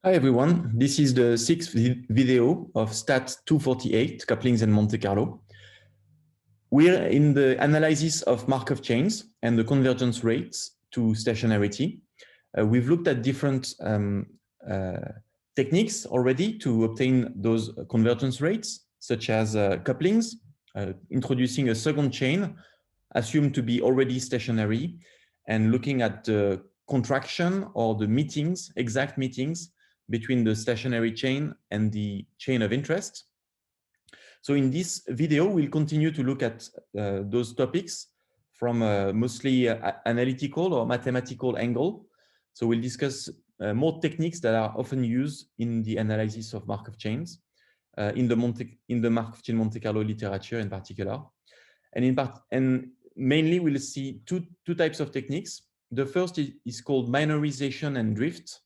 Hi everyone, this is the sixth video of STAT 248, couplings and Monte Carlo. We're in the analysis of Markov chains and the convergence rates to stationarity. We've looked at different techniques already to obtain those convergence rates, such as couplings, introducing a second chain assumed to be already stationary, and looking at the contraction or the meetings, exact meetings, between the stationary chain and the chain of interest. So in this video, we'll continue to look at those topics from a mostly analytical or mathematical angle. So we'll discuss more techniques that are often used in the analysis of Markov chains, in the Markov chain Monte Carlo literature in particular. And mainly we'll see two types of techniques. The first is called minorization and drift,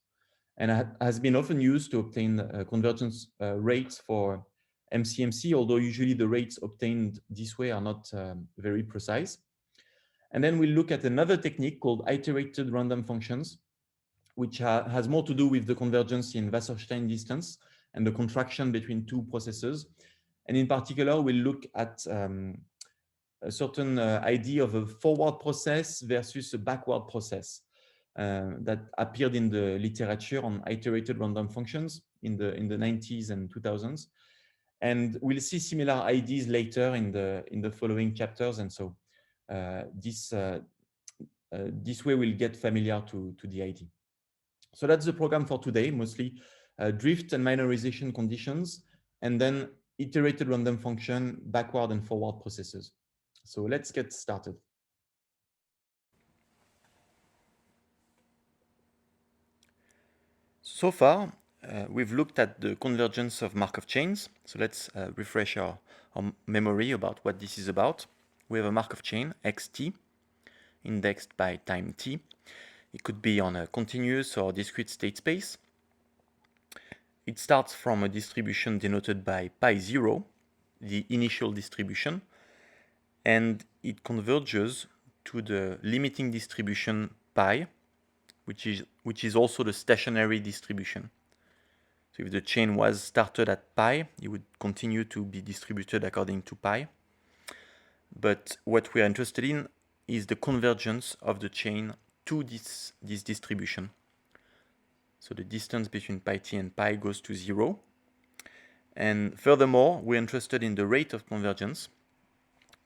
and has been often used to obtain convergence rates for MCMC, although usually the rates obtained this way are not very precise. And then we'll look at another technique called iterated random functions, which has more to do with the convergence in Wasserstein distance and the contraction between two processes. And in particular, we'll look at a certain idea of a forward process versus a backward process that appeared in the literature on iterated random functions in the 90s and 2000s. And we'll see similar ideas later in the following chapters. And so this way we'll get familiar to the idea. So that's the program for today, mostly drift and minorization conditions, and then iterated random function, backward and forward processes. So let's get started. So far, we've looked at the convergence of Markov chains. So let's refresh our memory about what this is about. We have a Markov chain, xt, indexed by time t. It could be on a continuous or discrete state space. It starts from a distribution denoted by pi0, the initial distribution, and it converges to the limiting distribution pi, which is also the stationary distribution. So if the chain was started at pi, it would continue to be distributed according to pi. But what we are interested in is the convergence of the chain to this distribution. So the distance between pi t and pi goes to 0. And furthermore, we're interested in the rate of convergence.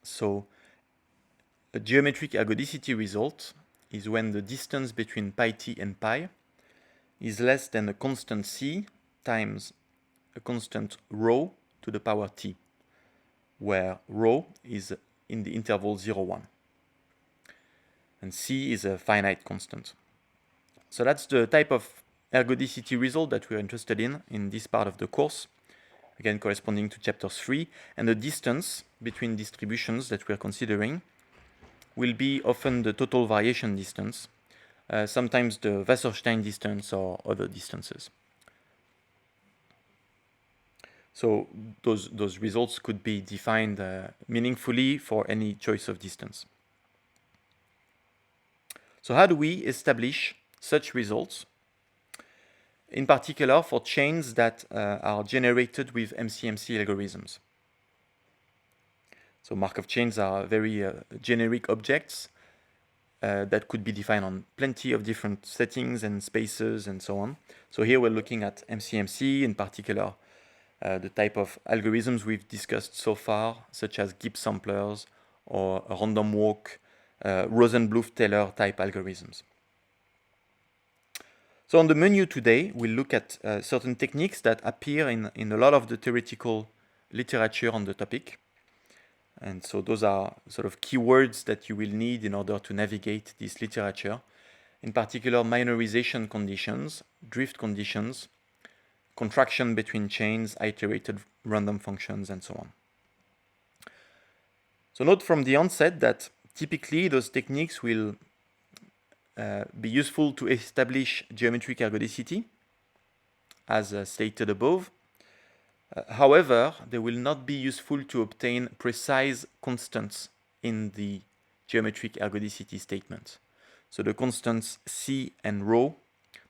So a geometric ergodicity result is when the distance between pi t and pi is less than a constant c times a constant rho to the power t, where rho is in the interval 0, 1. And c is a finite constant. So that's the type of ergodicity result that we're interested in this part of the course, again corresponding to chapter 3. And the distance between distributions that we're considering will be often the total variation distance, sometimes the Wasserstein distance or other distances. So those results could be defined meaningfully for any choice of distance. So how do we establish such results? In particular for chains that are generated with MCMC algorithms. So Markov chains are very generic objects that could be defined on plenty of different settings and spaces and so on. So here we're looking at MCMC, in particular the type of algorithms we've discussed so far, such as Gibbs samplers or random walk, Rosenbluth-Taylor type algorithms. So on the menu today, we'll look at certain techniques that appear in a lot of the theoretical literature on the topic. And so those are sort of keywords that you will need in order to navigate this literature. In particular, minorization conditions, drift conditions, contraction between chains, iterated random functions, and so on. So note from the onset that typically those techniques will be useful to establish geometric ergodicity, as stated above. However, they will not be useful to obtain precise constants in the geometric ergodicity statement. So the constants c and rho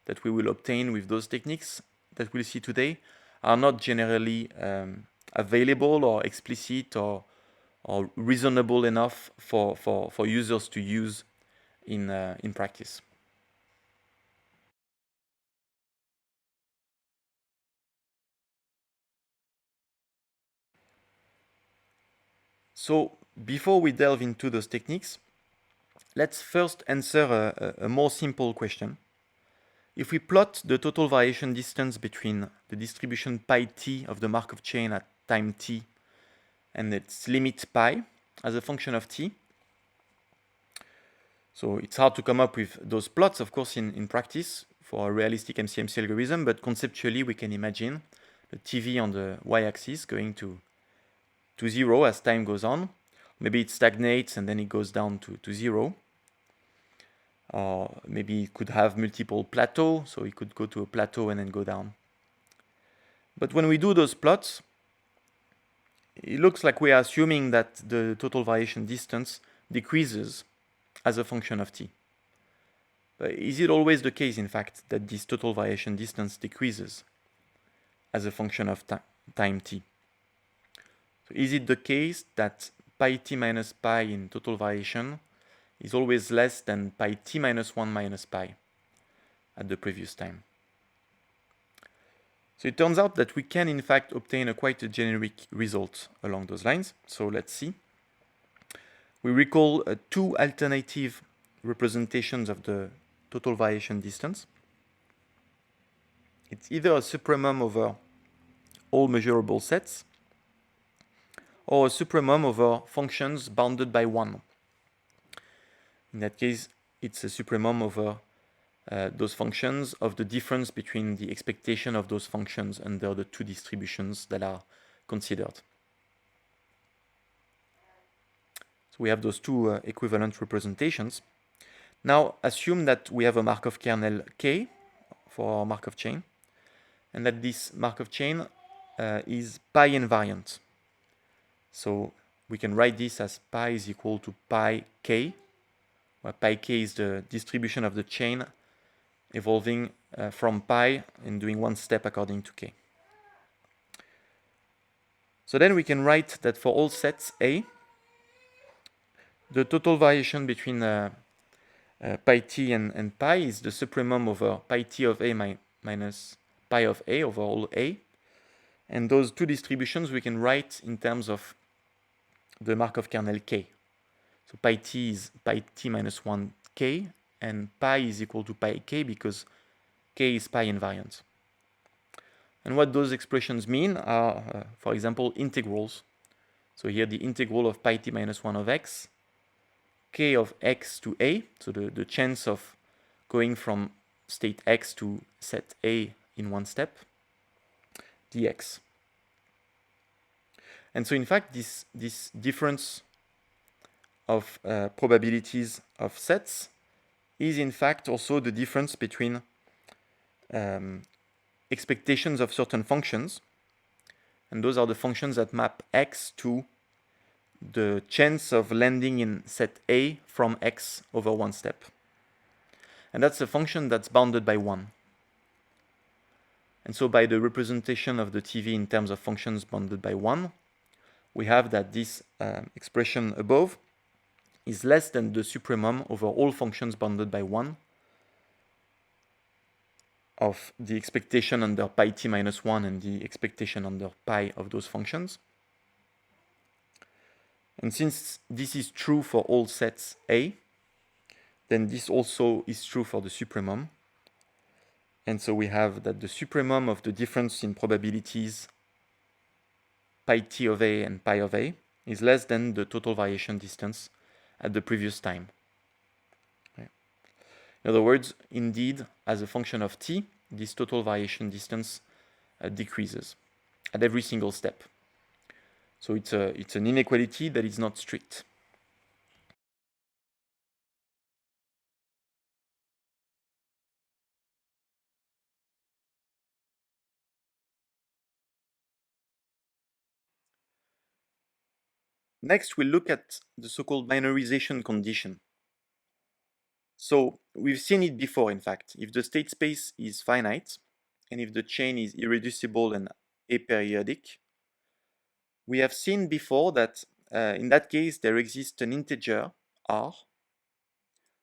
that we will obtain with those techniques that we'll see today are not generally available or explicit or reasonable enough for users to use in practice. So before we delve into those techniques, let's first answer a more simple question. If we plot the total variation distance between the distribution pi t of the Markov chain at time t and its limit pi as a function of t, so it's hard to come up with those plots, of course, in practice for a realistic MCMC algorithm, but conceptually we can imagine the TV on the y-axis going to 0 as time goes on. Maybe it stagnates and then it goes down to 0. Or maybe it could have multiple plateaux, so it could go to a plateau and then go down. But when we do those plots, it looks like we are assuming that the total variation distance decreases as a function of t. But is it always the case, in fact, that this total variation distance decreases as a function of time t? So is it the case that pi t minus pi in total variation is always less than pi t minus 1 minus pi at the previous time? So it turns out that we can in fact obtain quite a generic result along those lines. So let's see. We recall two alternative representations of the total variation distance. It's either a supremum over all measurable sets or a supremum over functions bounded by 1. In that case, it's a supremum over those functions of the difference between the expectation of those functions under the two distributions that are considered. So we have those two equivalent representations. Now assume that we have a Markov kernel K for our Markov chain, and that this Markov chain is pi invariant. So we can write this as pi is equal to pi k, where pi k is the distribution of the chain evolving from pi and doing one step according to k. So then we can write that for all sets A, the total variation between pi t and pi is the supremum over pi t of A minus pi of A over all A. And those two distributions we can write in terms of the Markov kernel K. So pi t is pi t minus 1 k, and pi is equal to pi k because k is pi invariant. And what those expressions mean are, for example, integrals. So here the integral of pi t minus 1 of x, k of x to a, so the chance of going from state x to set a in one step, dx. And so in fact, this difference of probabilities of sets is in fact also the difference between expectations of certain functions, and those are the functions that map x to the chance of landing in set A from x over one step. And that's a function that's bounded by 1. And so by the representation of the TV in terms of functions bounded by 1, we have that this expression above is less than the supremum over all functions bounded by 1 of the expectation under pi t minus 1 and the expectation under pi of those functions. And since this is true for all sets A, then this also is true for the supremum. And so we have that the supremum of the difference in probabilities pi t of A and pi of A is less than the total variation distance at the previous time. Okay. In other words, indeed, as a function of t, this total variation distance decreases at every single step. So it's an inequality that is not strict. Next, we'll look at the so-called binarization condition. So we've seen it before, in fact. If the state space is finite, and if the chain is irreducible and aperiodic. We have seen before that in that case there exists an integer r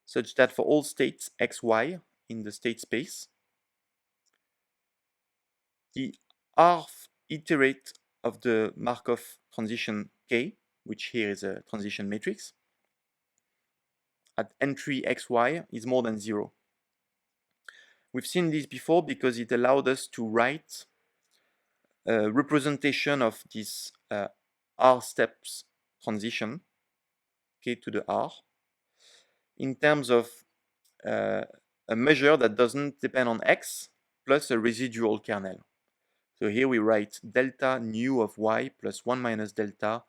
such that for all states xy in the state space, the rth iterate of the Markov transition k, which here is a transition matrix, at entry xy is more than 0. We've seen this before because it allowed us to write a representation of this r steps transition, k to the r, in terms of a measure that doesn't depend on x plus a residual kernel. So here we write delta nu of y plus 1 minus delta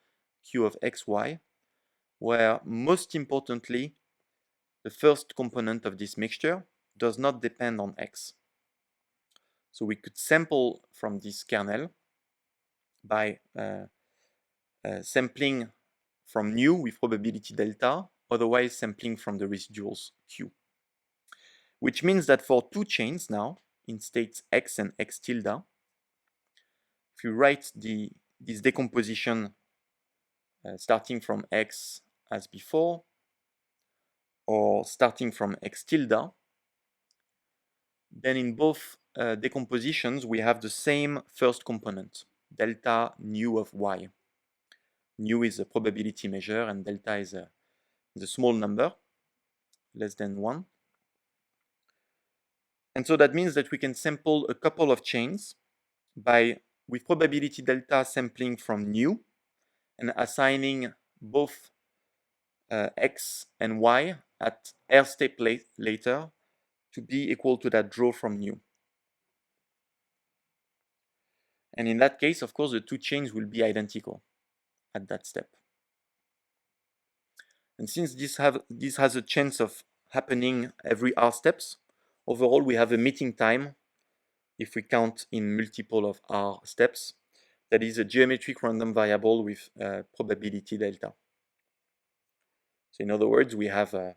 q of xy, where most importantly, the first component of this mixture does not depend on x. So we could sample from this kernel by sampling from nu with probability delta, otherwise sampling from the residuals q. Which means that for two chains now, in states x and x tilde, if you write this decomposition starting from x as before, or starting from x tilde, then in both decompositions we have the same first component, delta nu of y. Nu is a probability measure and delta is a small number, less than 1. And so that means that we can sample a couple of chains by, with probability delta, sampling from nu and assigning both x and y at r step later to be equal to that draw from nu. And in that case, of course, the two chains will be identical at that step. And since this has a chance of happening every r steps, overall we have a meeting time, if we count in multiple of r steps, that is a geometric random variable with probability delta. So in other words, we have a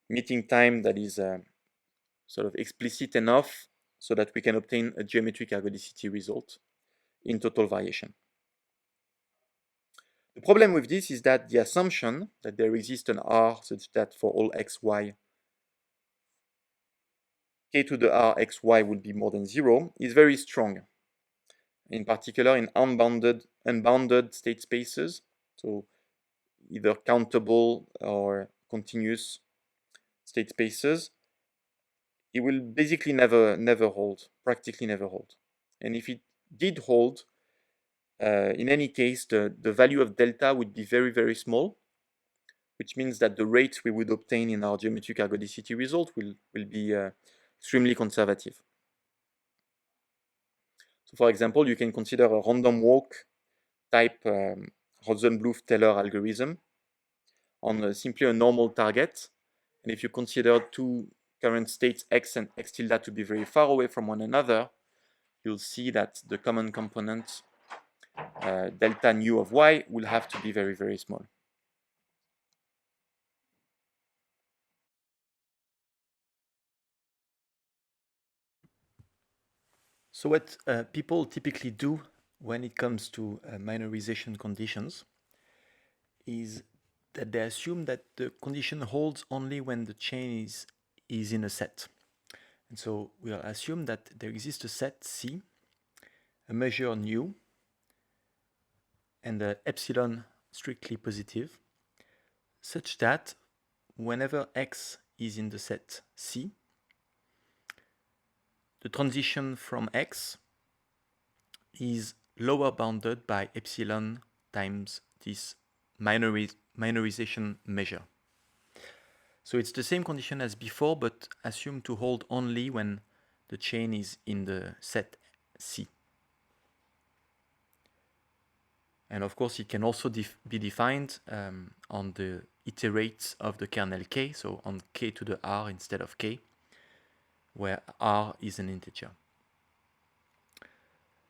meeting time that is sort of explicit enough so that we can obtain a geometric ergodicity result in total variation. The problem with this is that the assumption that there exists an r such that for all xy, k to the r xy would be more than 0 is very strong. In particular in unbounded state spaces, so either countable or continuous state spaces, it will basically never hold, practically never hold. And if it did hold, in any case, the value of delta would be very, very small, which means that the rate we would obtain in our geometric ergodicity result will be extremely conservative. So for example, you can consider a random walk type Rosenbluth-Taylor algorithm on simply a normal target. And if you consider two current states x and x tilde to be very far away from one another, you'll see that the common component delta nu of y will have to be very, very small. So what people typically do when it comes to minorization conditions is that they assume that the condition holds only when the chain is in a set. And so we'll assume that there exists a set C, a measure nu, and the epsilon strictly positive, such that whenever x is in the set C, the transition from x is lower bounded by epsilon times this minorization measure. So it's the same condition as before, but assumed to hold only when the chain is in the set C. And of course, it can also be defined on the iterates of the kernel k, so on k to the r instead of k, where r is an integer.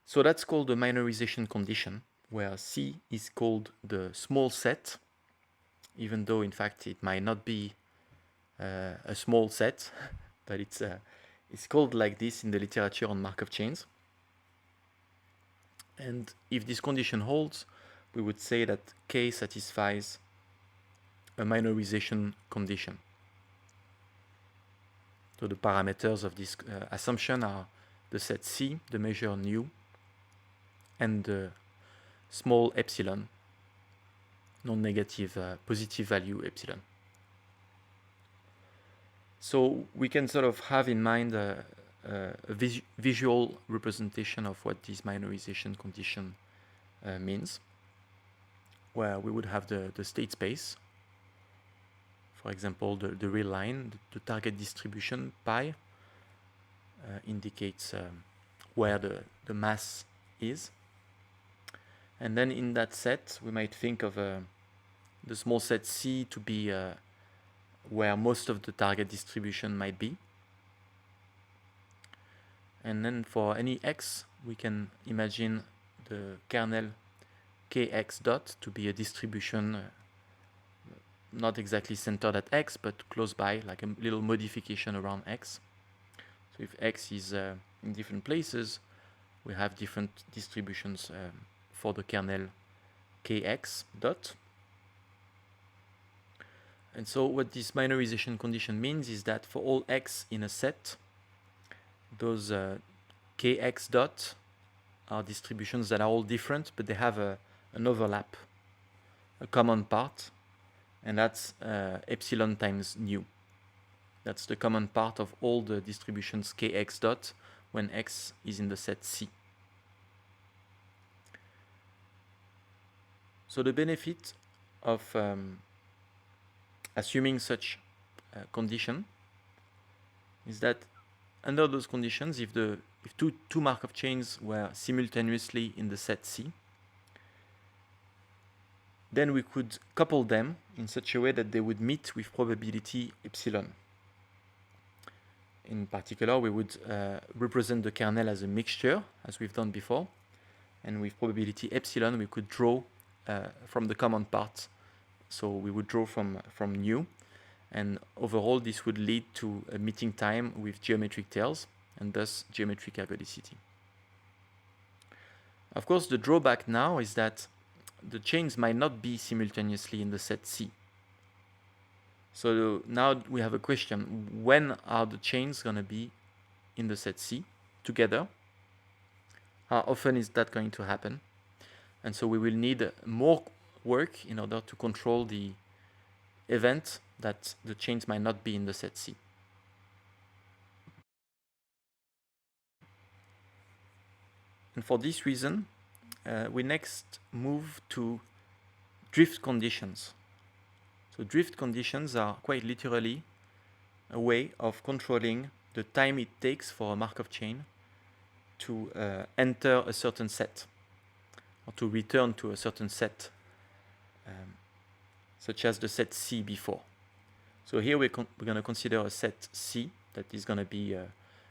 So that's called the minorization condition, where C is called the small set, even though in fact it might not be a small set, but It's called like this in the literature on Markov chains. And if this condition holds, we would say that K satisfies a minorization condition. So the parameters of this assumption are the set C, the measure nu, and the small epsilon, non-negative positive value epsilon. So we can sort of have in mind a visual representation of what this minorization condition means, where we would have the state space. For example, the real line, the target distribution pi, indicates where the mass is. And then in that set, we might think of the small set C to be where most of the target distribution might be. And then for any x, we can imagine the kernel kx dot to be a distribution not exactly centered at x, but close by, like a little modification around x. So if x is in different places, we have different distributions for the kernel kx dot. And so what this minorization condition means is that for all x in a set, those kx dot are distributions that are all different, but they have an overlap, a common part, and that's epsilon times nu. That's the common part of all the distributions kx dot when x is in the set C. So the benefit of assuming such a condition is that under those conditions, if two Markov chains were simultaneously in the set C, then we could couple them in such a way that they would meet with probability epsilon. In particular, we would represent the kernel as a mixture, as we've done before, and with probability epsilon, we could draw from the common part. So we would draw from nu, and overall this would lead to a meeting time with geometric tails, and thus geometric ergodicity. Of course, the drawback now is that the chains might not be simultaneously in the set C. So now we have a question: when are the chains going to be in the set C together? How often is that going to happen? And so we will need more work in order to control the event that the chains might not be in the set C. And for this reason, we next move to drift conditions. So drift conditions are quite literally a way of controlling the time it takes for a Markov chain to enter a certain set or to return to a certain set, such as the set C before. So here we're going to consider a set C that is going to be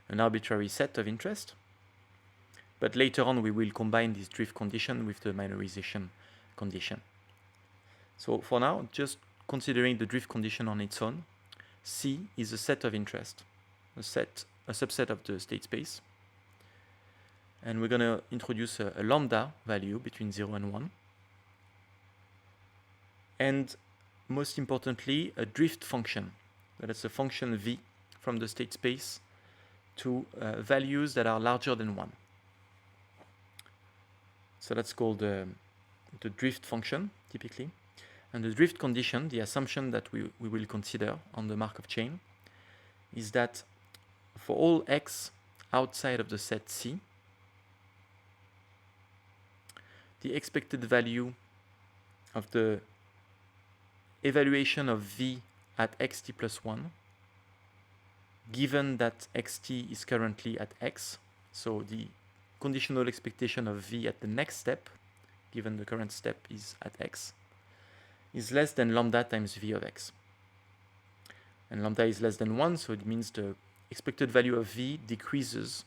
an arbitrary set of interest. But later on, we will combine this drift condition with the minorization condition. So for now, just considering the drift condition on its own, C is a set of interest, a subset of the state space. And we're going to introduce a lambda value between 0 and 1. And most importantly, a drift function. That's a function v from the state space to values that are larger than 1. So that's called the drift function, typically. And the drift condition, the assumption that we will consider on the Markov chain, is that for all x outside of the set C, the expected value of the evaluation of v at xt plus 1, given that xt is currently at x, so the conditional expectation of v at the next step, given the current step is at x, is less than lambda times v of x. And lambda is less than 1, so it means the expected value of v decreases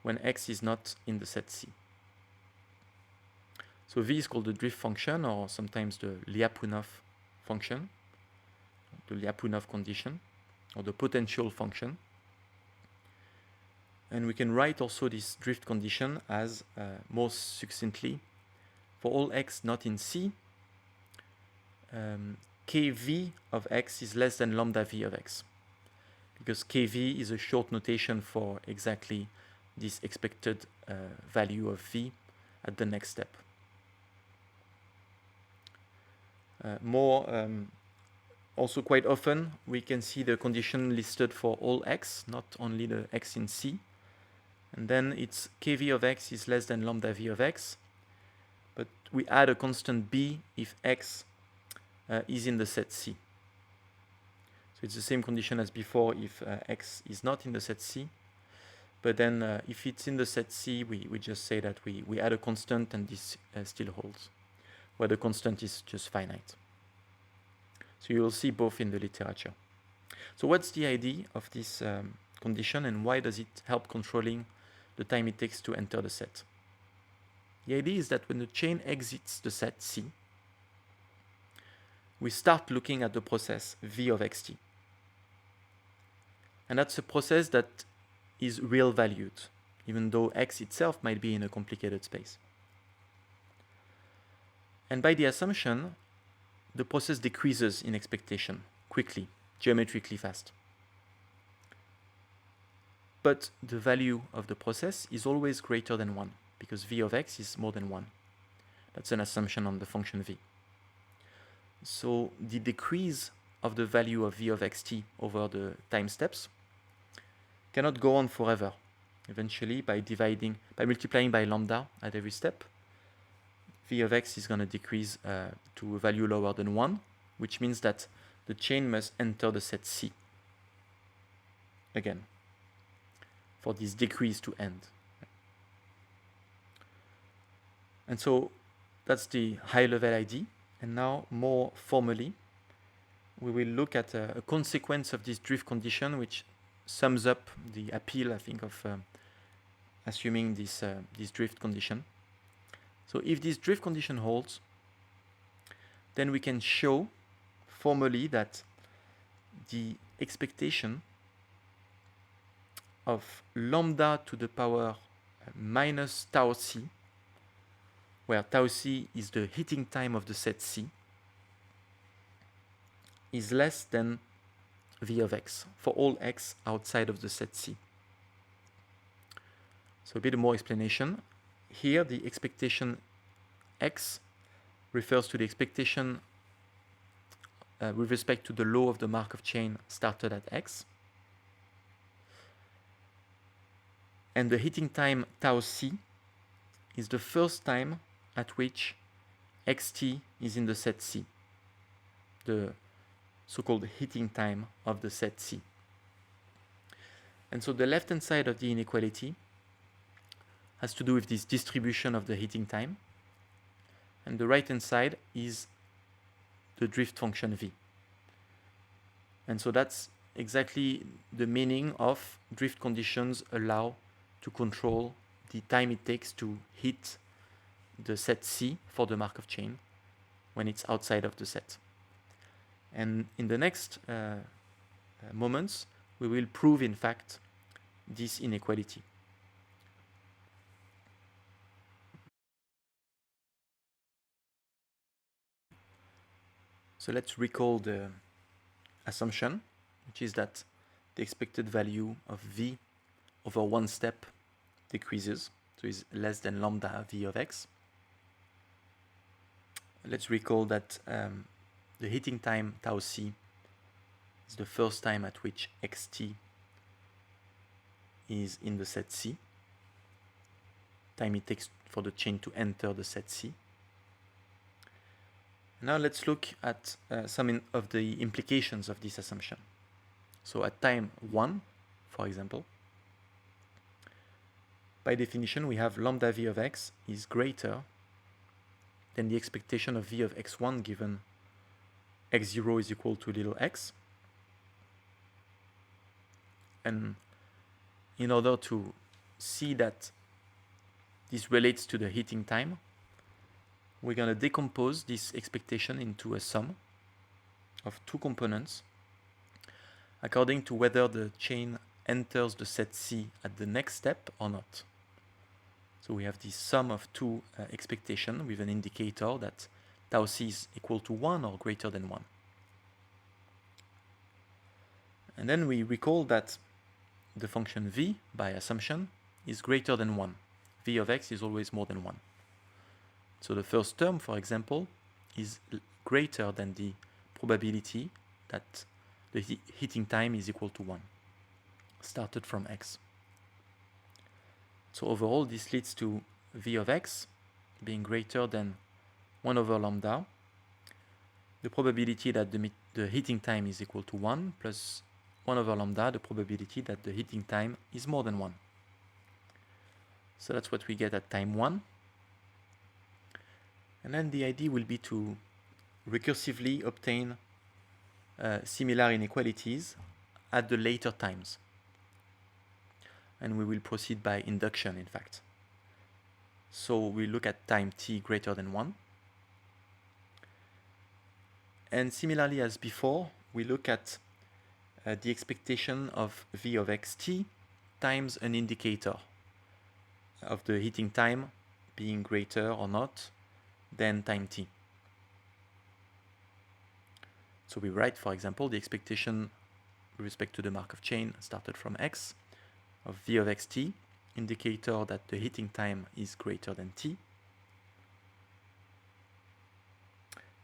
when x is not in the set C. So v is called the drift function, or sometimes the Lyapunov function, the Lyapunov condition, or the potential function. And we can write also this drift condition as most succinctly, for all x not in C, kv of x is less than lambda v of x, because kv is a short notation for exactly this expected value of v at the next step. Also quite often we can see the condition listed for all x, not only the x in C, and then it's kv of x is less than lambda v of x, but we add a constant b if x is in the set C. So it's the same condition as before if x is not in the set C, but then if it's in the set C, we just say that we add a constant, and this still holds, where the constant is just finite. So you will see both in the literature. So what's the idea of this condition, and why does it help controlling the time it takes to enter the set? The idea is that when the chain exits the set C, we start looking at the process v of xt. And that's a process that is real valued, even though x itself might be in a complicated space. And by the assumption, the process decreases in expectation quickly, geometrically fast. But the value of the process is always greater than 1, because v of x is more than 1. That's an assumption on the function v. So the decrease of the value of v of xt over the time steps cannot go on forever. Eventually, by multiplying by lambda at every step, v of x is going to decrease to a value lower than 1, which means that the chain must enter the set C again for this decrease to end. And so that's the high-level idea. And now, more formally, we will look at a consequence of this drift condition, which sums up the appeal, I think, of assuming this drift condition. So if this drift condition holds, then we can show formally that the expectation of lambda to the power minus tau c, where tau c is the heating time of the set C, is less than v of x for all x outside of the set C. So a bit more explanation. Here, the expectation x refers to the expectation with respect to the law of the Markov chain started at x. And the heating time tau c is the first time at which xt is in the set C, the so-called heating time of the set C. And so the left-hand side of the inequality has to do with this distribution of the heating time, and the right-hand side is the drift function v. And so that's exactly the meaning of drift conditions allow to control the time it takes to hit the set C for the Markov chain when it's outside of the set. And in the next moments, we will prove, in fact, this inequality. So let's recall the assumption, which is that the expected value of v over one step decreases, so is less than lambda v of x. Let's recall that the heating time tau c is the first time at which xt is in the set C, time it takes for the chain to enter the set C. Now let's look at some of the implications of this assumption. So at time 1, for example, by definition we have lambda v of x is greater than the expectation of v of x1 given x0 is equal to little x. And in order to see that this relates to the heating time, we're going to decompose this expectation into a sum of two components according to whether the chain enters the set C at the next step or not. So we have this sum of two expectations with an indicator that tau C is equal to 1 or greater than 1. And then we recall that the function v, by assumption, is greater than 1. V of x is always more than 1. So the first term, for example, is greater than the probability that the heating time is equal to 1, started from x. So overall, this leads to v of x being greater than 1 over lambda, the probability that the heating time is equal to 1, plus 1 over lambda, the probability that the heating time is more than 1. So that's what we get at time 1. And then the idea will be to recursively obtain similar inequalities at the later times. And we will proceed by induction, in fact. So we look at time t greater than 1. And similarly as before, we look at the expectation of v of xt times an indicator of the heating time being greater or not than time t. So we write, for example, the expectation with respect to the Markov chain started from x of v of xt, indicator that the heating time is greater than t.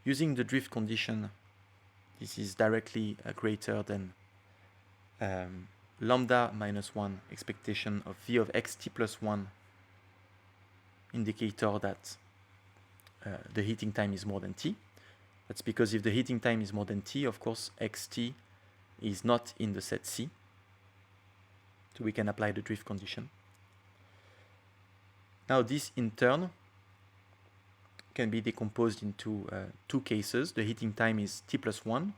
Using the drift condition, this is directly greater than lambda minus 1 expectation of v of xt plus 1, indicator that the heating time is more than t. That's because if the heating time is more than t, of course, xt is not in the set C. So we can apply the drift condition. Now this in turn can be decomposed into two cases. The heating time is t plus 1,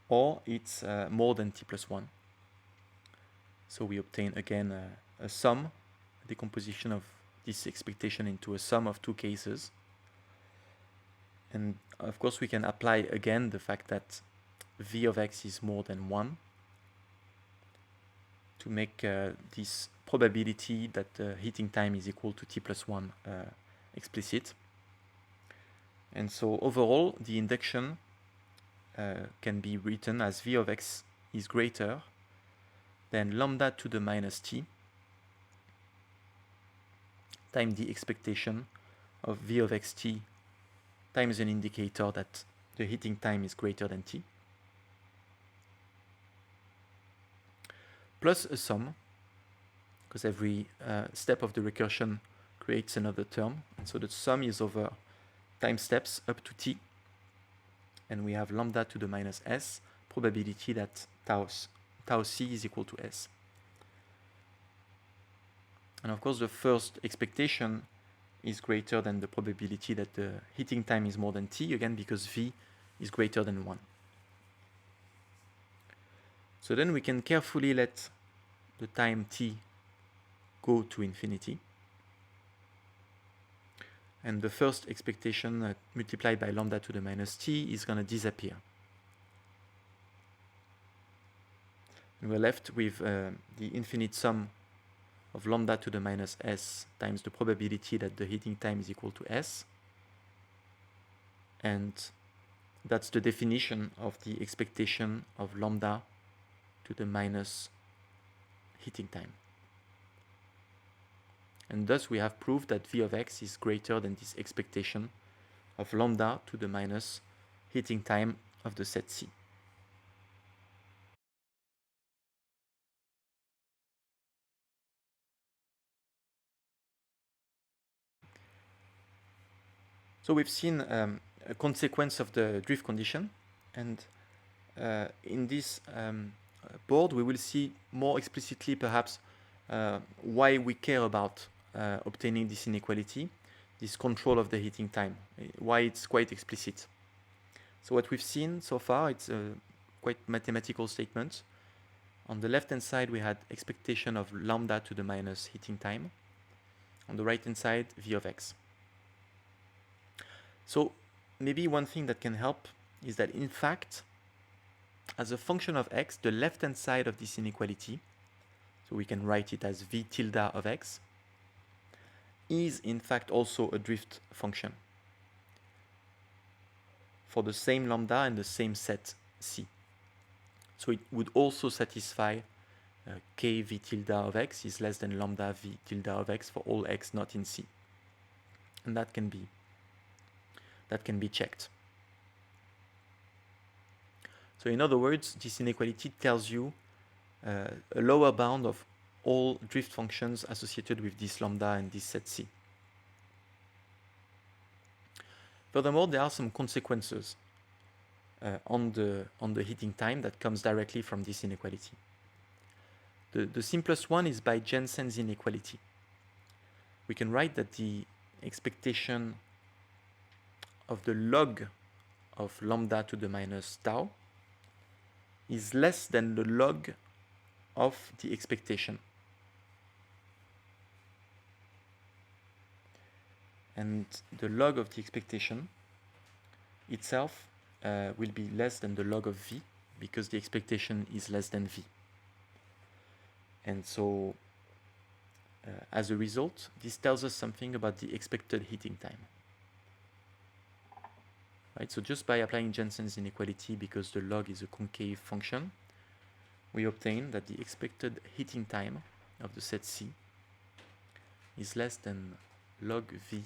or it's more than t plus 1. So we obtain again a sum, a decomposition of this expectation into a sum of two cases. And of course we can apply again the fact that v of x is more than 1 to make this probability that the heating time is equal to t plus 1 explicit. And so overall, the induction can be written as v of x is greater than lambda to the minus t times the expectation of v of xt times an indicator that the heating time is greater than t, plus a sum, because every step of the recursion creates another term, and so the sum is over time steps up to t, and we have lambda to the minus s, probability that tau c is equal to s. And of course the first expectation is greater than the probability that the heating time is more than t, again because v is greater than 1. So then we can carefully let the time t go to infinity. And the first expectation multiplied by lambda to the minus t is going to disappear. And we're left with the infinite sum of lambda to the minus s times the probability that the heating time is equal to s. And that's the definition of the expectation of lambda to the minus heating time. And thus we have proved that v of x is greater than this expectation of lambda to the minus heating time of the set C. So we've seen a consequence of the drift condition, and in this board we will see more explicitly perhaps why we care about obtaining this inequality, this control of the heating time, why it's quite explicit. So what we've seen so far, it's a quite mathematical statement. On the left-hand side, we had expectation of lambda to the minus heating time. On the right-hand side, v of x. So maybe one thing that can help is that in fact, as a function of x, the left-hand side of this inequality so we can write it as v tilde of x, is in fact also a drift function for the same lambda and the same set C. So it would also satisfy k v tilde of x is less than lambda v tilde of x for all x not in C. And that can be checked. So in other words, this inequality tells you a lower bound of all drift functions associated with this lambda and this set C. Furthermore, there are some consequences on the heating time that comes directly from this inequality. The simplest one is by Jensen's inequality. We can write that the expectation of the log of lambda to the minus tau is less than the log of the expectation. And the log of the expectation itself will be less than the log of v, because the expectation is less than v. And so, as a result, this tells us something about the expected heating time. Right? So just by applying Jensen's inequality, because the log is a concave function, we obtain that the expected heating time of the set C is less than log v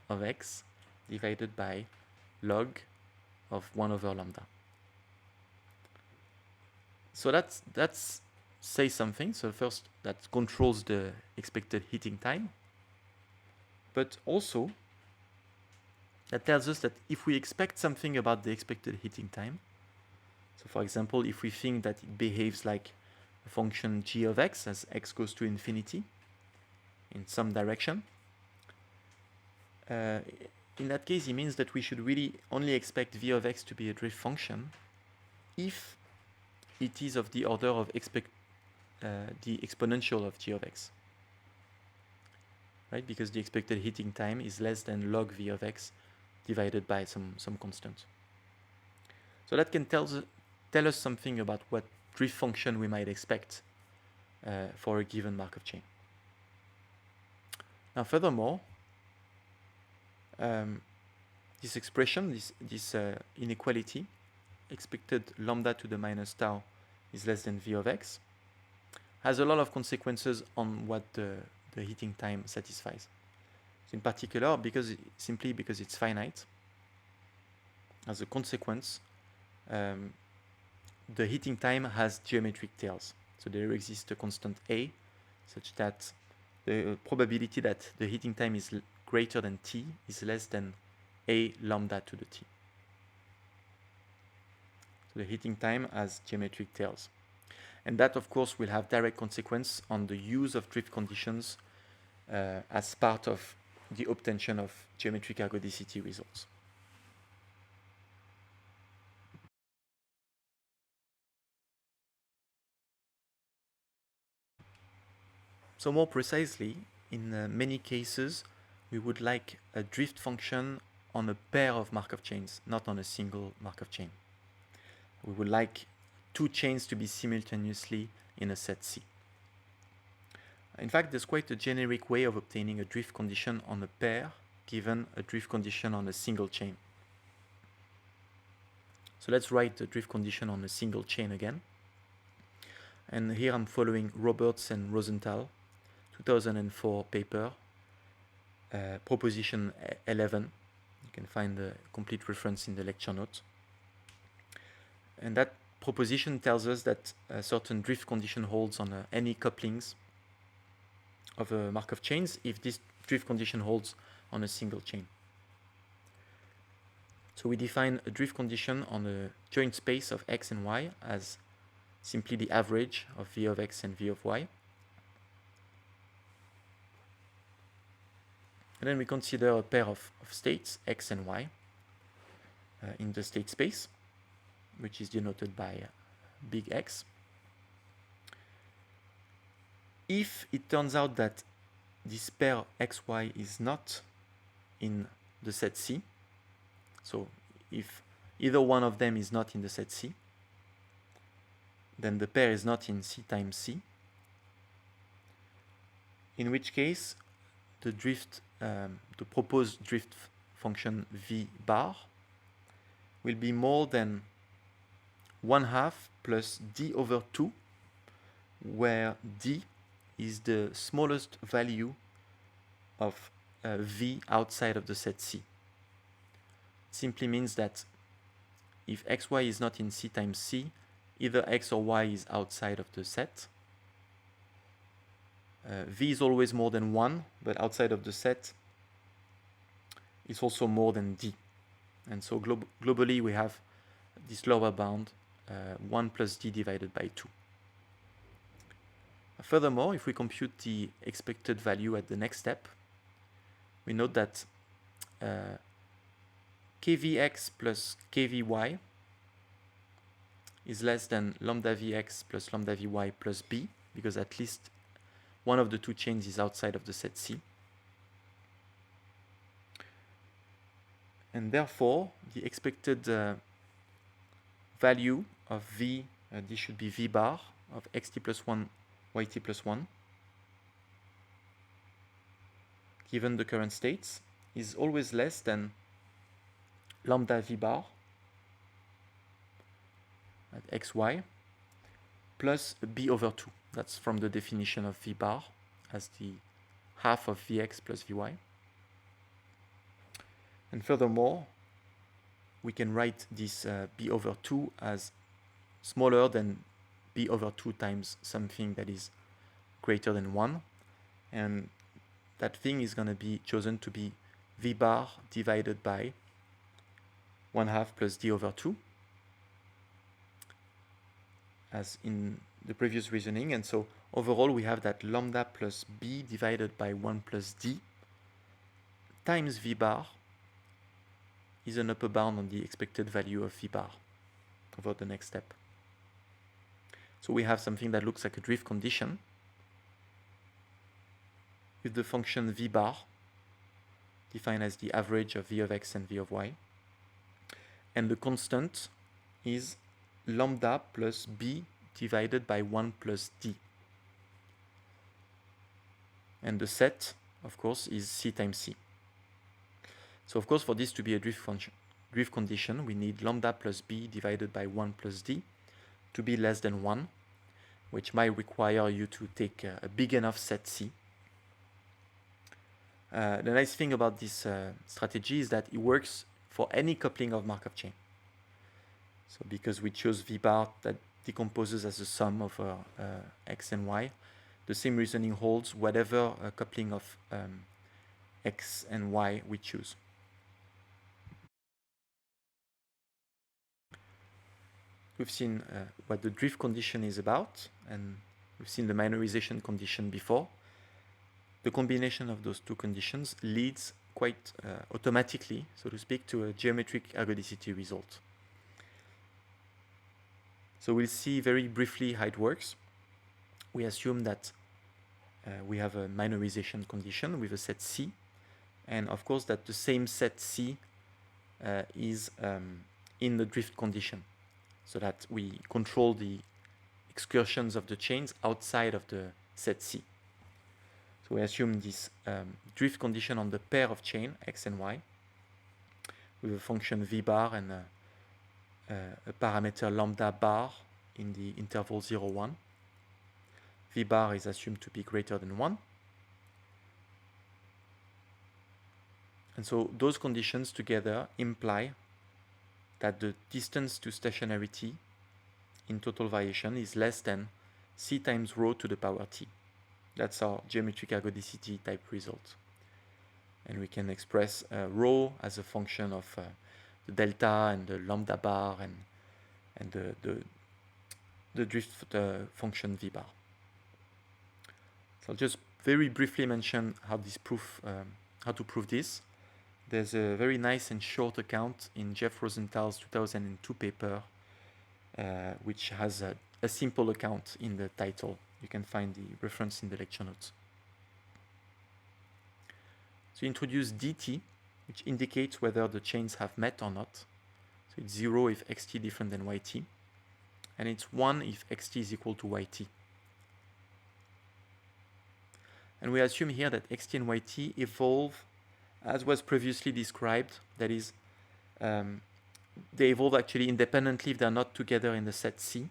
of x divided by log of 1 over lambda. So that's says something. So first, that controls the expected heating time, but also that tells us that if we expect something about the expected heating time, so for example, if we think that it behaves like a function g of x as x goes to infinity in some direction, in that case, it means that we should really only expect v of x to be a drift function if it is of the order of the exponential of g of x, right? Because the expected heating time is less than log v of x divided by some constant. So that can tell us something about what drift function we might expect for a given Markov chain. Now, furthermore, this expression, this inequality, expected lambda to the minus tau is less than v of x, has a lot of consequences on what the heating time satisfies. So in particular, simply because it's finite, as a consequence, the heating time has geometric tails. So there exists a constant a, such that the probability that the heating time is greater than t is less than a lambda to the t. So the heating time has geometric tails. And that, of course, will have direct consequence on the use of drift conditions as part of the obtention of geometric ergodicity results. So more precisely, in many cases, we would like a drift function on a pair of Markov chains, not on a single Markov chain. We would like two chains to be simultaneously in a set C. In fact, there's quite a generic way of obtaining a drift condition on a pair given a drift condition on a single chain. So let's write the drift condition on a single chain again. And here I'm following Roberts and Rosenthal, 2004 paper, proposition 11. You can find the complete reference in the lecture notes. And that proposition tells us that a certain drift condition holds on any couplings of Markov chains if this drift condition holds on a single chain. So we define a drift condition on a joint space of x and y as simply the average of v of x and v of y. And then we consider a pair of states, x and y, in the state space, which is denoted by big X. If it turns out that this pair xy is not in the set C, so if either one of them is not in the set C, then the pair is not in C times C. in which case the proposed drift function v bar will be more than 1/2 plus d over 2, where d is the smallest value of v outside of the set C. It simply means that if xy is not in C times C, either x or y is outside of the set. V is always more than 1, but outside of the set, it's also more than d. And so globally, we have this lower bound, 1 plus d divided by 2. Furthermore, if we compute the expected value at the next step, we note that kvx plus kvy is less than lambda vx plus lambda vy plus b, because at least one of the two chains is outside of the set C. And therefore, the expected value of v, this should be v bar of xt plus 1, yt plus 1, given the current states, is always less than lambda v bar at xy plus b over 2. That's from the definition of v bar as the half of vx plus vy. And furthermore, we can write this b over 2 as smaller than b over 2 times something that is greater than 1. And that thing is going to be chosen to be v bar divided by 1/2 plus d over 2, as in the previous reasoning. And so overall, we have that lambda plus b divided by 1 plus d times v bar is an upper bound on the expected value of v bar over the next step. So we have something that looks like a drift condition with the function v bar defined as the average of v of x and v of y. And the constant is lambda plus b divided by 1 plus d. And the set, of course, is C times C. So, of course, for this to be a drift condition, we need lambda plus b divided by 1 plus d to be less than 1, which might require you to take a big enough set C. The nice thing about this strategy is that it works for any coupling of Markov chain. So because we chose v bar that decomposes as a sum of x and y, the same reasoning holds whatever coupling of x and y we choose. We've seen what the drift condition is about, and we've seen the minorization condition before. The combination of those two conditions leads quite automatically, so to speak, to a geometric ergodicity result. So we'll see very briefly how it works. We assume that we have a minorization condition with a set C, and of course that the same set C is in the drift condition, so that we control the excursions of the chains outside of the set C. So we assume this drift condition on the pair of chain x and y with a function v bar and a parameter lambda bar in the interval 0, 1. V bar is assumed to be greater than 1. And so those conditions together imply that the distance to stationarity in total variation is less than c times rho to the power t. That's our geometric ergodicity type result. And we can express rho as a function of the delta and the lambda bar and the drift function v bar. So I'll just very briefly mention how to prove this. There's a very nice and short account in Jeff Rosenthal's 2002 paper, which has a simple account in the title. You can find the reference in the lecture notes. So introduce dt, which indicates whether the chains have met or not. So it's 0 if xt different than yt, and it's 1 if xt is equal to yt. And we assume here that xt and yt evolve as was previously described. That is, they evolve actually independently if they're not together in the set C.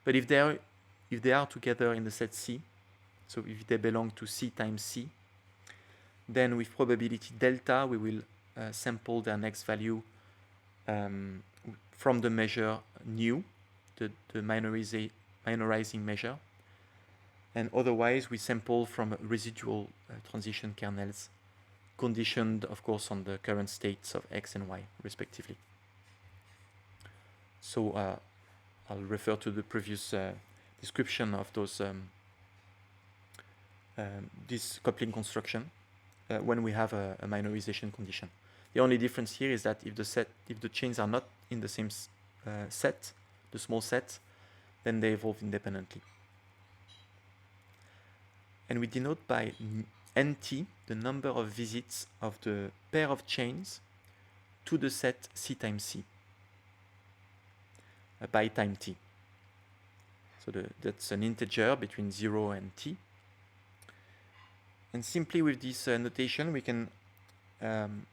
But if they are together in the set C, so if they belong to C times C, then with probability delta, we will sample their next value from the measure nu, the minorizing measure. And otherwise, we sample from residual transition kernels, conditioned, of course, on the current states of X and Y, respectively. So I'll refer to the previous description of those this coupling construction when we have a minorization condition. The only difference here is that if the chains are not in the same set, the small set, then they evolve independently. And we denote by nt the number of visits of the pair of chains to the set C times C by time t. So that's an integer between 0 and t. And simply with this notation, we can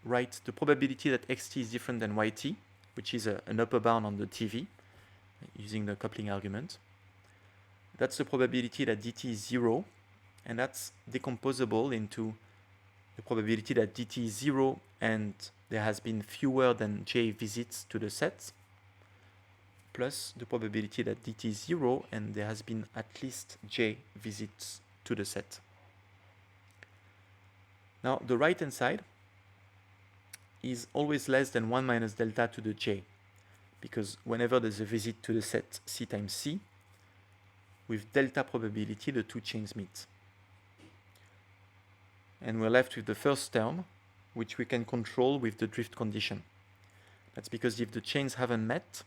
write the probability that xt is different than yt, which is an upper bound on the TV, using the coupling argument. That's the probability that dt is 0, and that's decomposable into the probability that dt is 0 and there has been fewer than j visits to the set, plus the probability that dt is 0 and there has been at least j visits to the set. Now, the right-hand side is always less than 1 minus delta to the j, because whenever there's a visit to the set C times C, with delta probability, the two chains meet. And we're left with the first term, which we can control with the drift condition. That's because if the chains haven't met,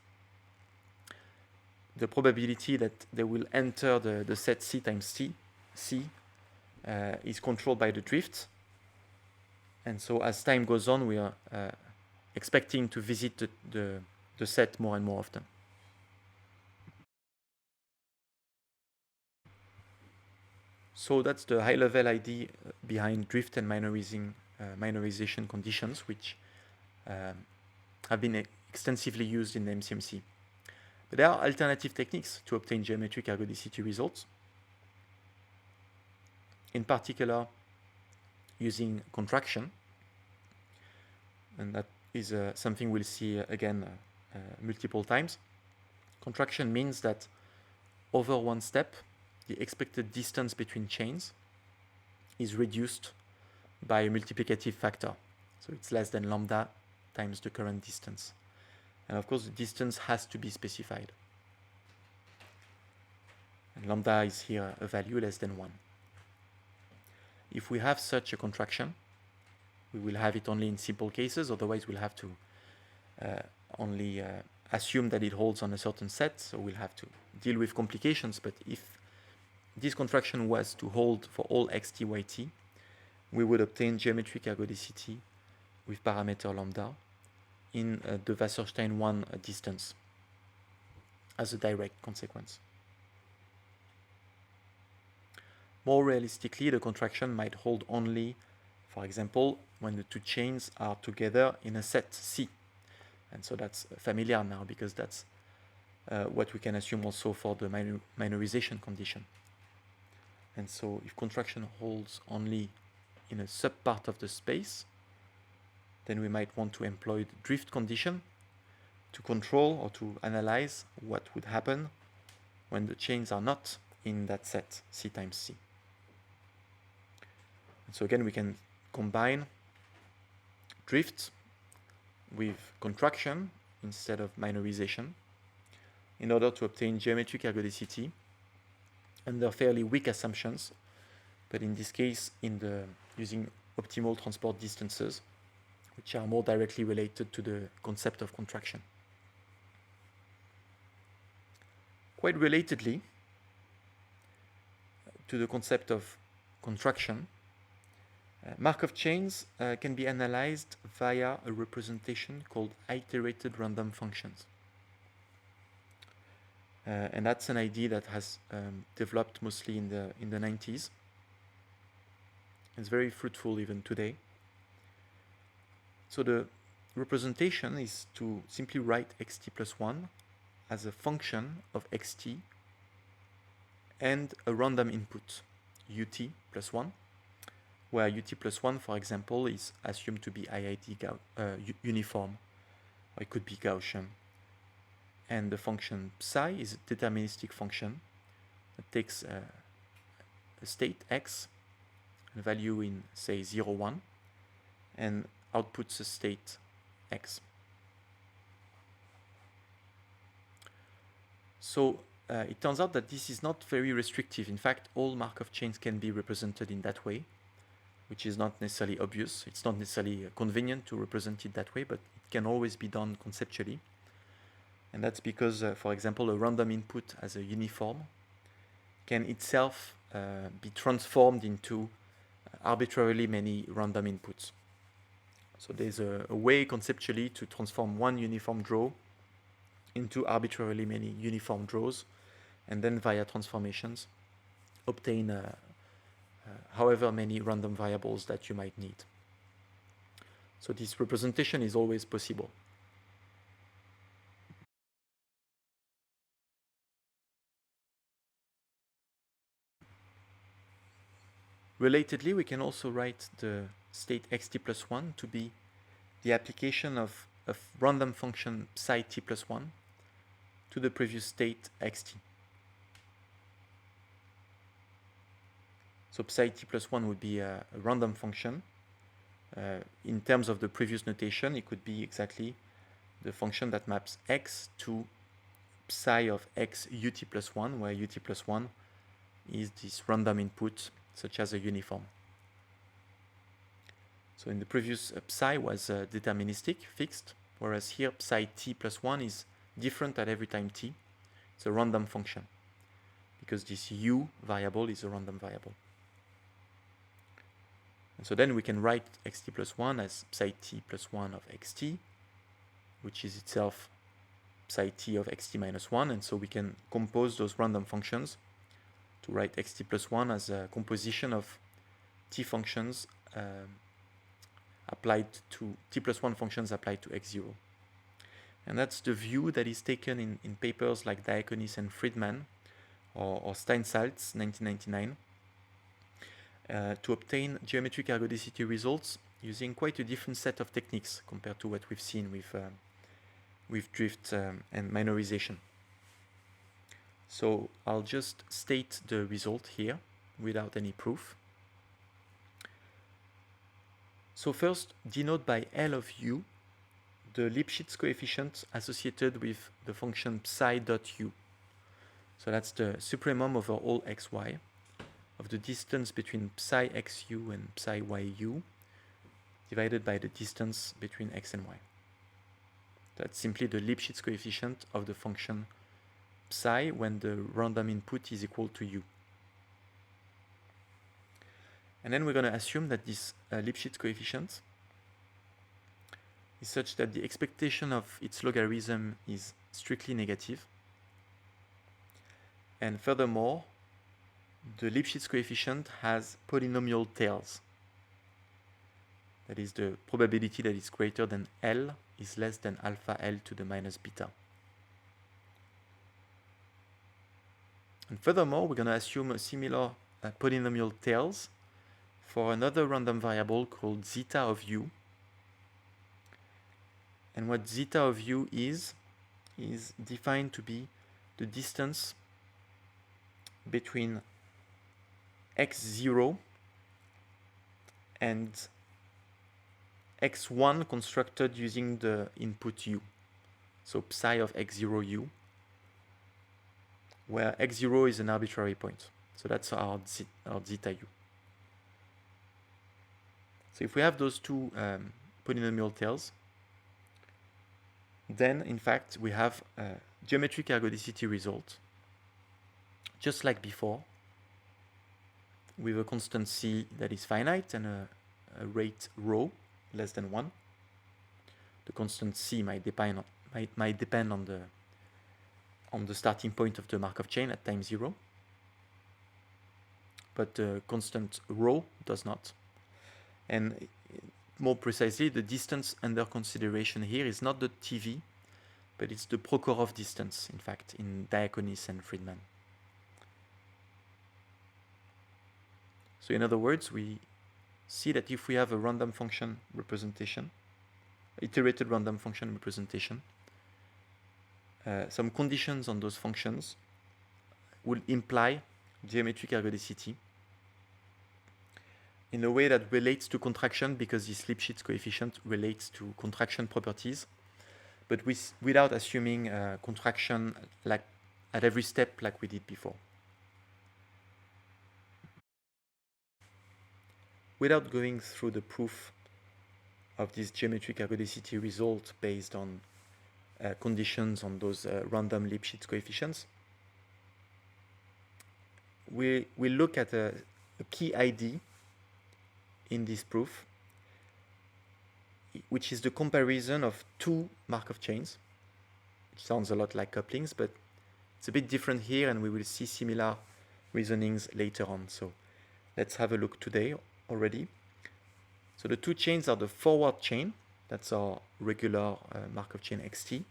the probability that they will enter the set C times C is controlled by the drift. And so as time goes on, we are expecting to visit the set more and more often. So that's the high-level idea behind drift and minorization conditions, which have been extensively used in the MCMC. But there are alternative techniques to obtain geometric ergodicity results. In particular, using contraction, and that is something we'll see again multiple times. Contraction means that over one step, the expected distance between chains is reduced by a multiplicative factor. So it's less than lambda times the current distance. And of course, the distance has to be specified. And lambda is here a value less than 1. If we have such a contraction, we will have it only in simple cases, otherwise we'll have to only assume that it holds on a certain set, so we'll have to deal with complications. But if this contraction was to hold for all xt, yt, we would obtain geometric ergodicity with parameter lambda in the Wasserstein 1 distance as a direct consequence. More realistically, the contraction might hold only, for example, when the two chains are together in a set C. And so that's familiar now, because that's what we can assume also for the minorization condition. And so if contraction holds only in a subpart of the space, then we might want to employ the drift condition to control or to analyze what would happen when the chains are not in that set C times C. And so again, we can combine drift with contraction instead of minorization in order to obtain geometric ergodicity under fairly weak assumptions, but in this case using optimal transport distances, which are more directly related to the concept of contraction. Quite relatedly to the concept of contraction, Markov chains can be analyzed via a representation called iterated random functions. And that's an idea that has developed mostly in the 90s. It's very fruitful even today. So the representation is to simply write xt plus 1 as a function of xt and a random input, ut plus 1, where ut plus 1, for example, is assumed to be IID uniform, or it could be Gaussian. And the function psi is a deterministic function that takes a state x, a value in, say, 0, 1, and outputs a state x. So it turns out that this is not very restrictive. In fact, all Markov chains can be represented in that way, which is not necessarily obvious. It's not necessarily convenient to represent it that way, but it can always be done conceptually. And that's because, for example, a random input as a uniform can itself be transformed into arbitrarily many random inputs. So there's a way conceptually to transform one uniform draw into arbitrarily many uniform draws, and then via transformations obtain however many random variables that you might need. So this representation is always possible. Relatedly, we can also write the state xt plus 1 to be the application of a random function psi t plus 1 to the previous state xt. So psi t plus 1 would be a random function. In terms of the previous notation, it could be exactly the function that maps x to psi of x ut plus 1, where ut plus 1 is this random input, such as a uniform. So in the previous, psi was deterministic, fixed, whereas here psi t plus 1 is different at every time t. It's a random function, because this u variable is a random variable. And so then we can write xt plus 1 as psi t plus 1 of xt, which is itself psi t of xt minus 1. And so we can compose those random functions to write xt plus 1 as a composition of t functions applied to t plus 1 functions applied to x0. And that's the view that is taken in papers like Diaconis and Friedman or Steinsaltz, 1999, to obtain geometric ergodicity results using quite a different set of techniques compared to what we've seen with drift and minorization. So I'll just state the result here without any proof. So first, denote by L of u the Lipschitz coefficient associated with the function psi dot u. So that's the supremum over all xy of the distance between psi xu and psi yu divided by the distance between x and y. That's simply the Lipschitz coefficient of the function psi when the random input is equal to u. And then we're going to assume that this Lipschitz coefficient is such that the expectation of its logarithm is strictly negative. And furthermore, the Lipschitz coefficient has polynomial tails. That is, the probability that it's greater than L is less than alpha L to the minus beta. And furthermore, we're going to assume a similar polynomial tails for another random variable called zeta of u. And what zeta of u is defined to be the distance between x0 and x1 constructed using the input u. So psi of x0 u, where x0 is an arbitrary point. So that's our zeta u. So if we have those two polynomial tails, then in fact we have a geometric ergodicity result, just like before, with a constant c that is finite and a rate rho less than 1. The constant c might depend on the starting point of the Markov chain at time 0, but the constant rho does not. And more precisely, the distance under consideration here is not the TV, but it's the Prokhorov distance, in fact, in Diaconis and Friedman. So in other words, we see that if we have a random function representation, iterated random function representation, some conditions on those functions will imply geometric ergodicity in a way that relates to contraction, because this Lipschitz coefficient relates to contraction properties, but without assuming contraction like at every step like we did before. Without going through the proof of this geometric ergodicity result based on conditions on those random Lipschitz coefficients, we look at a key ID in this proof, which is the comparison of two Markov chains, which sounds a lot like couplings, but it's a bit different here, and we will see similar reasonings later on. So let's have a look today already. So the two chains are the forward chain, that's our regular Markov chain xt,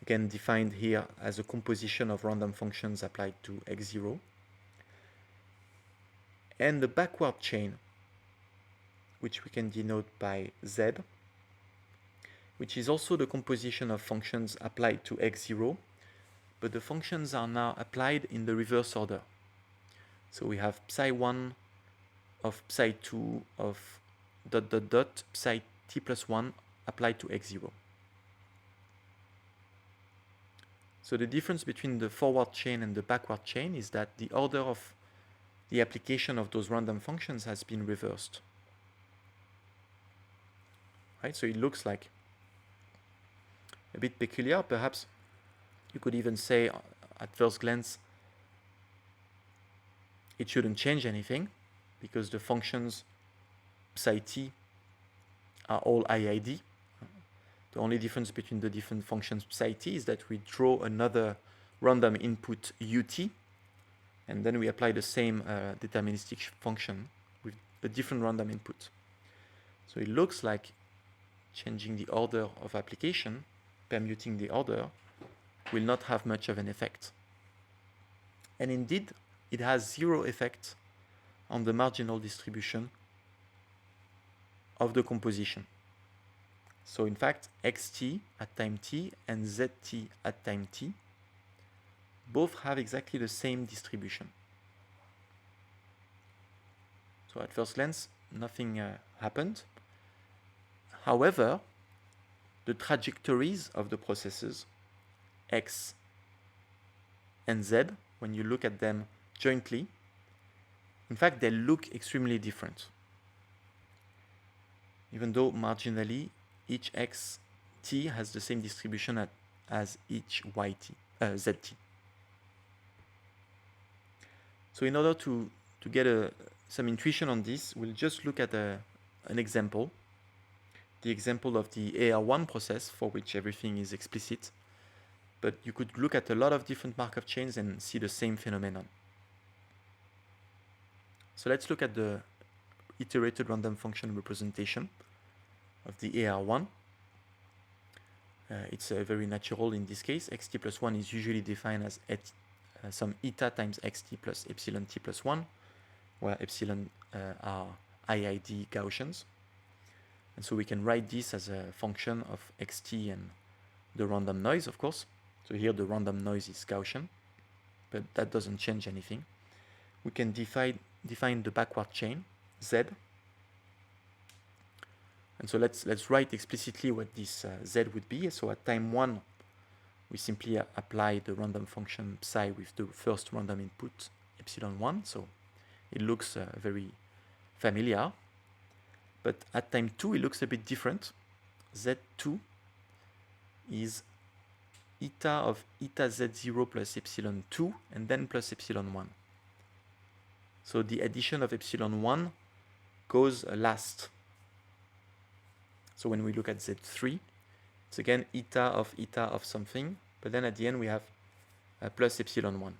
again defined here as a composition of random functions applied to x0, and the backward chain, which we can denote by z, which is also the composition of functions applied to x0, but the functions are now applied in the reverse order. So we have psi1 of psi2 of ... psi t plus 1 applied to x0. So the difference between the forward chain and the backward chain is that the order of the application of those random functions has been reversed. Right? So it looks like a bit peculiar. Perhaps you could even say at first glance it shouldn't change anything, because the functions psi t are all IID. The only difference between the different functions psi t is that we draw another random input ut, and then we apply the same deterministic function with a different random input. So it looks like changing the order of application, permuting the order, will not have much of an effect. And indeed, it has zero effect on the marginal distribution of the composition. So in fact, xt at time t and zt at time t both have exactly the same distribution. So at first glance, nothing happened. However, the trajectories of the processes x and z, when you look at them jointly, in fact, they look extremely different, even though marginally each xt has the same distribution as each zt. So in order to get some intuition on this, we'll just look at an example, the example of the AR1 process, for which everything is explicit, but you could look at a lot of different Markov chains and see the same phenomenon. So let's look at the iterated random function representation of the AR1. It's very natural in this case. Xt plus 1 is usually defined as some eta times xt plus epsilon t plus 1, where epsilon are IID Gaussians. And so we can write this as a function of xt and the random noise, of course. So here the random noise is Gaussian, but that doesn't change anything. We can define the backward chain, z. And so let's write explicitly what this z would be. So at time 1, we simply apply the random function psi with the first random input, epsilon 1. So it looks very familiar. But at time 2, it looks a bit different. Z2 is eta of eta z0 plus epsilon 2 and then plus epsilon 1. So the addition of epsilon 1 goes last. So when we look at z3, it's again eta of something, but then at the end we have plus epsilon 1.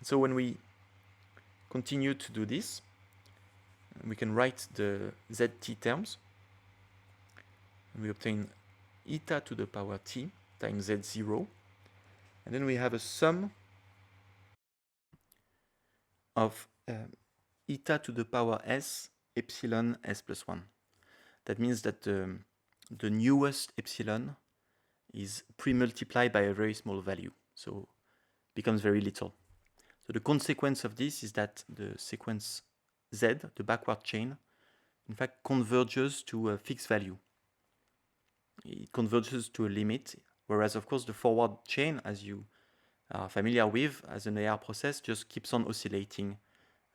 So when we continue to do this, we can write the zt terms. And we obtain eta to the power t times z0. And then we have a sum of eta to the power s epsilon s plus 1. That means that the newest epsilon is pre-multiplied by a very small value, so becomes very little. So the consequence of this is that the sequence z, the backward chain, in fact converges to a fixed value. It converges to a limit, whereas of course the forward chain, as you are familiar with as an AR process, just keeps on oscillating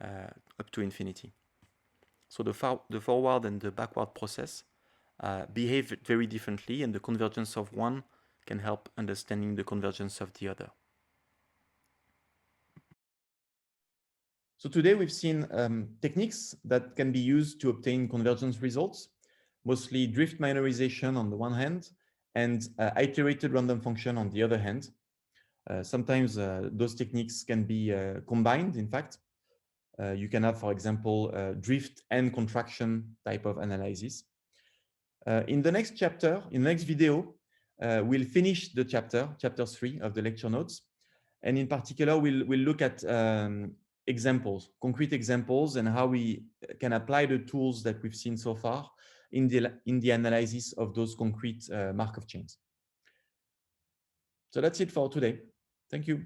up to infinity. So the forward and the backward process behave very differently, and the convergence of one can help understanding the convergence of the other. So today we've seen techniques that can be used to obtain convergence results, mostly drift minorization on the one hand and iterated random function on the other hand. Sometimes those techniques can be combined, in fact. You can have, for example, drift and contraction type of analysis. In the next chapter, in the next video, we'll finish the chapter 3 of the lecture notes. And in particular, we'll look at examples, concrete examples, and how we can apply the tools that we've seen so far in the analysis of those concrete Markov chains. So that's it for today. Thank you.